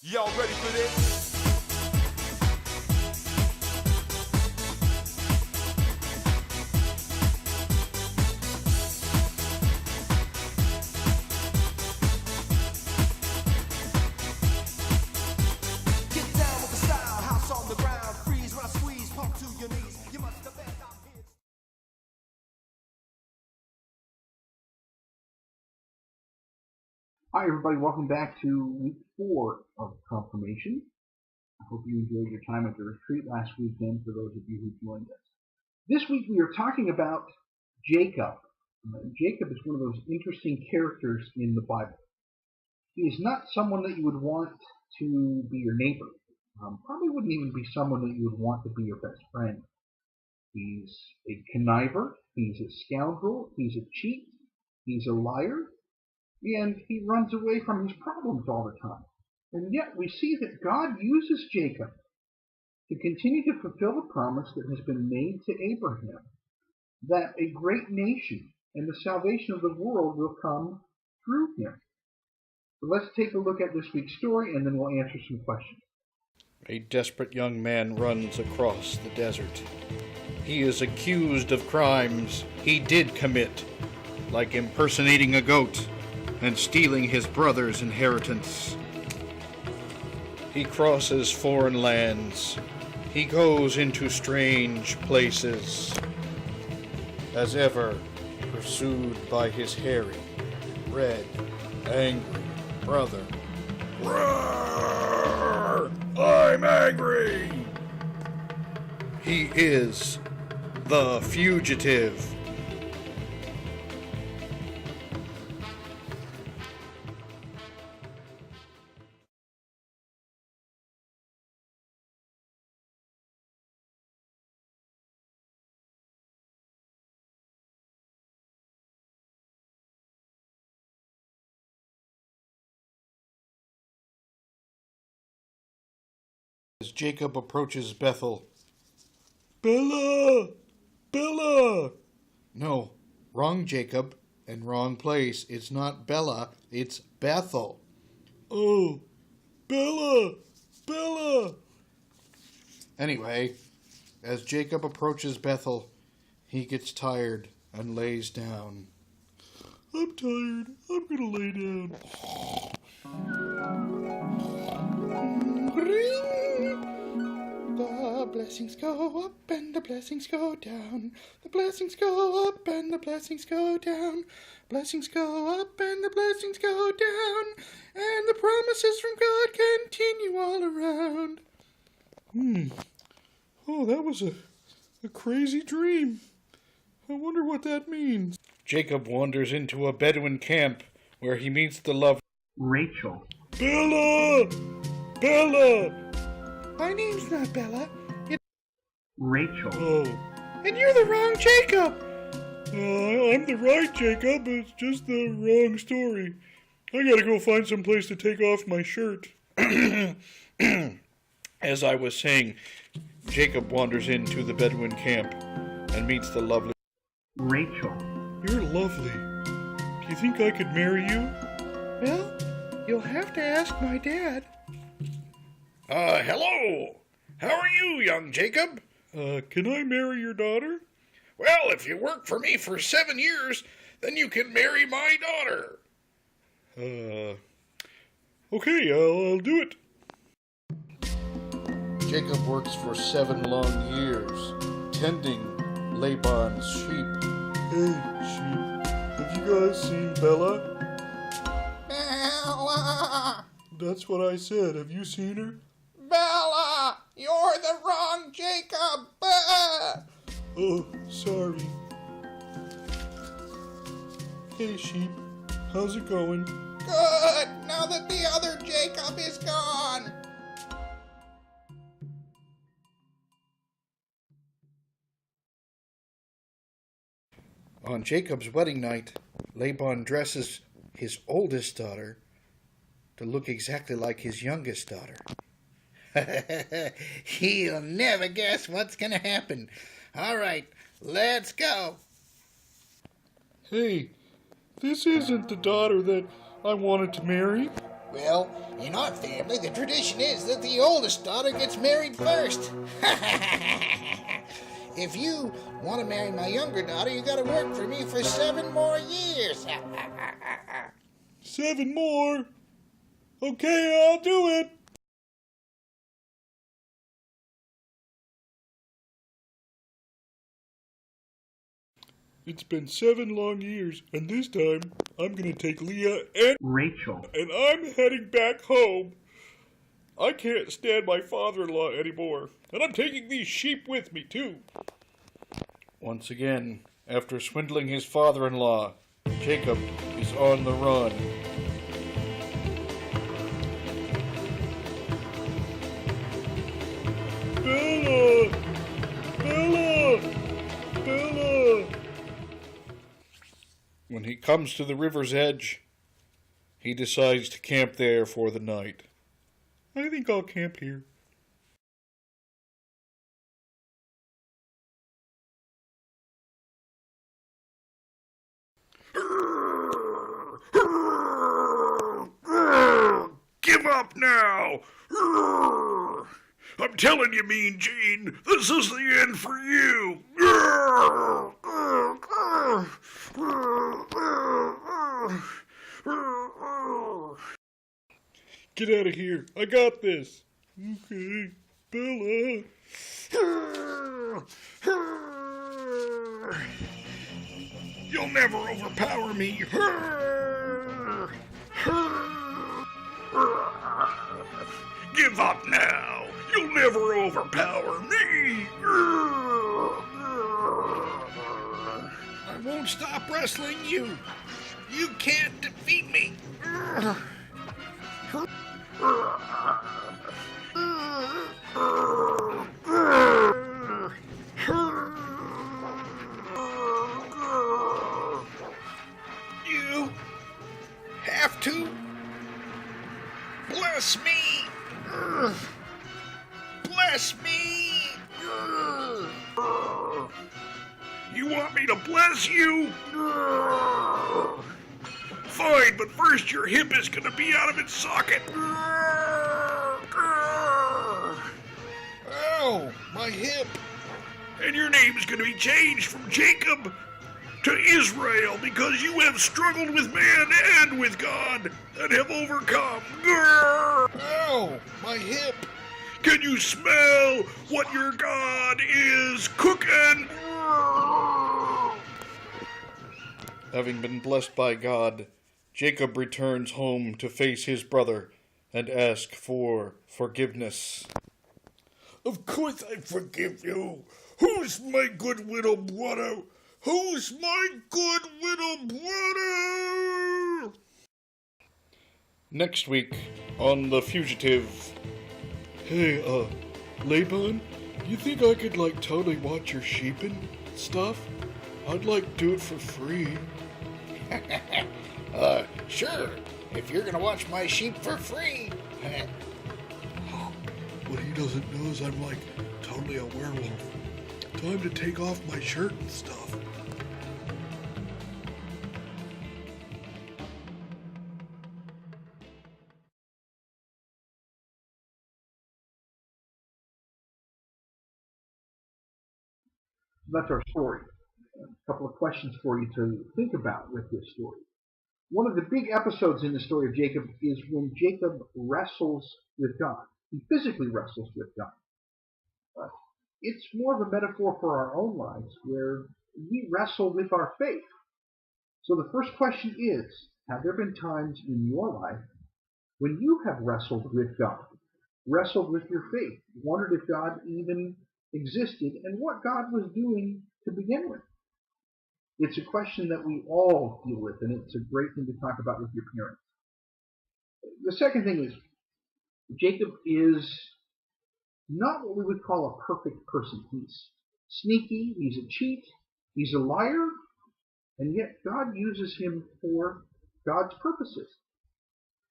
Y'all ready for this? Get down with the style, house on the ground, freeze when I squeeze, pump to your knees. You must have been out here. Hi everybody, welcome back to week 4 of Confirmation. I hope you enjoyed your time at the retreat last weekend for those of you who joined us. This week we are talking about Jacob. Jacob is one of those interesting characters in the Bible. He is not someone that you would want to be your neighbor. Probably wouldn't even be someone that you would want to be your best friend. He's a conniver, he's a scoundrel, he's a cheat, he's a liar, and he runs away from his problems all the time. And yet we see that God uses Jacob to continue to fulfill the promise that has been made to Abraham, that a great nation and the salvation of the world will come through him. So let's take a look at this week's story, and then we'll answer some questions. A desperate young man runs across the desert. He is accused of crimes he did commit, like impersonating a goat and stealing his brother's inheritance. He crosses foreign lands. He goes into strange places. As ever, pursued by his hairy, red, angry brother. Roar! I'm angry! He is the fugitive. As Jacob approaches Bethel. Bella! Bella! No, wrong Jacob, and wrong place. It's not Bella, it's Bethel. Oh, Bella! Bella! Anyway, as Jacob approaches Bethel, he gets tired and lays down. I'm tired. I'm gonna lay down. The blessings go up and the blessings go down. The blessings go up and the blessings go down. Blessings go up and the blessings go down. And the promises from God continue all around. Oh, that was a crazy dream. I wonder what that means. Jacob wanders into a Bedouin camp where he meets the love Rachel. Bella! Bella! My name's not Bella. Rachel. Oh. And you're the wrong Jacob! I'm the right Jacob. It's just the wrong story. I gotta go find some place to take off my shirt. As I was saying, Jacob wanders into the Bedouin camp and meets the lovely Rachel. You're lovely. Do you think I could marry you? Well, you'll have to ask my dad. Hello. How are you, young Jacob? Can I marry your daughter? Well, if you work for me for 7 years, then you can marry my daughter. Okay, I'll do it. Jacob works for 7 long years, tending Laban's sheep. Hey, sheep, have you guys seen Bella? Bella! That's what I said. Have you seen her? Bella! You're the wrong Jacob! Oh, sorry. Hey, sheep. How's it going? Good! Now that the other Jacob is gone! On Jacob's wedding night, Laban dresses his oldest daughter to look exactly like his youngest daughter. He'll never guess what's going to happen. All right, let's go. Hey, this isn't the daughter that I wanted to marry. Well, in our family, the tradition is that the oldest daughter gets married first. If you want to marry my younger daughter, you gotta work for me for 7 more years. 7 more? Okay, I'll do it. It's been 7 long years, and this time I'm gonna take Leah and Rachel. and I'm heading back home. I can't stand my father-in-law anymore, and I'm taking these sheep with me, too. Once again, after swindling his father-in-law, Jacob is on the run. Bella! Bella! Bella! When he comes to the river's edge, he decides to camp there for the night. I think I'll camp here. Give up now! I'm telling you, Mean Gene, this is the end for you! Get out of here. I got this. Okay, Bella. You'll never overpower me. Give up now. You'll never overpower me. I won't stop wrestling you. You can't defeat me. You have to bless me. Bless me. You want me to bless you? Fine, but first your hip is gonna be out of its socket. Ow, my hip. And your name's gonna be changed from Jacob to Israel because you have struggled with man and with God and have overcome. Ow, my hip. Can you smell what your God is cooking? Having been blessed by God, Jacob returns home to face his brother and ask for forgiveness. Of course I forgive you. Who's my good little brother? Who's my good little brother? Next week on The Fugitive. Hey, Laban, you think I could, totally watch your sheep and stuff? I'd to do it for free. Sure. If you're gonna watch my sheep for free. What he doesn't know is I'm, totally a werewolf. Time to take off my shirt and stuff. That's our story. A couple of questions for you to think about with this story. One of the big episodes in the story of Jacob is when Jacob wrestles with God. He physically wrestles with God. But it's more of a metaphor for our own lives where we wrestle with our faith. So the first question is, have there been times in your life when you have wrestled with God, wrestled with your faith, wondered if God even existed and what God was doing to begin with? It's a question that we all deal with, and it's a great thing to talk about with your parents. The second thing is, Jacob is not what we would call a perfect person. He's sneaky, he's a cheat, he's a liar, and yet God uses him for God's purposes.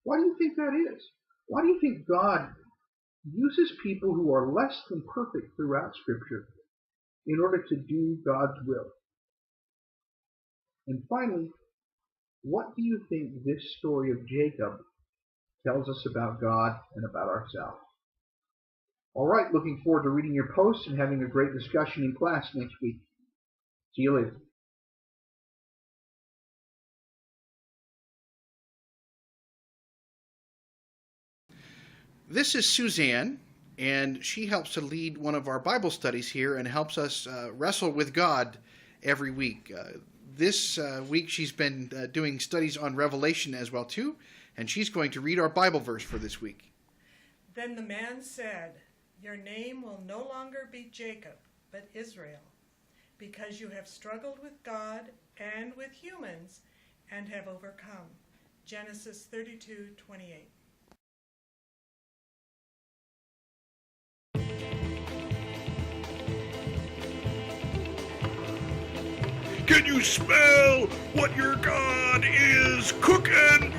Why do you think that is? Why do you think God uses people who are less than perfect throughout Scripture in order to do God's will? And finally, what do you think this story of Jacob tells us about God and about ourselves. All right, looking forward to reading your posts and having a great discussion in class next week. See you later. This is Suzanne, and she helps to lead one of our Bible studies here and helps us wrestle with God every week. This week she's been doing studies on Revelation as well too, and she's going to read our Bible verse for this week. Then the man said, "Your name will no longer be Jacob, but Israel, because you have struggled with God and with humans and have overcome." Genesis 32:28. Can you smell what your God is cooking?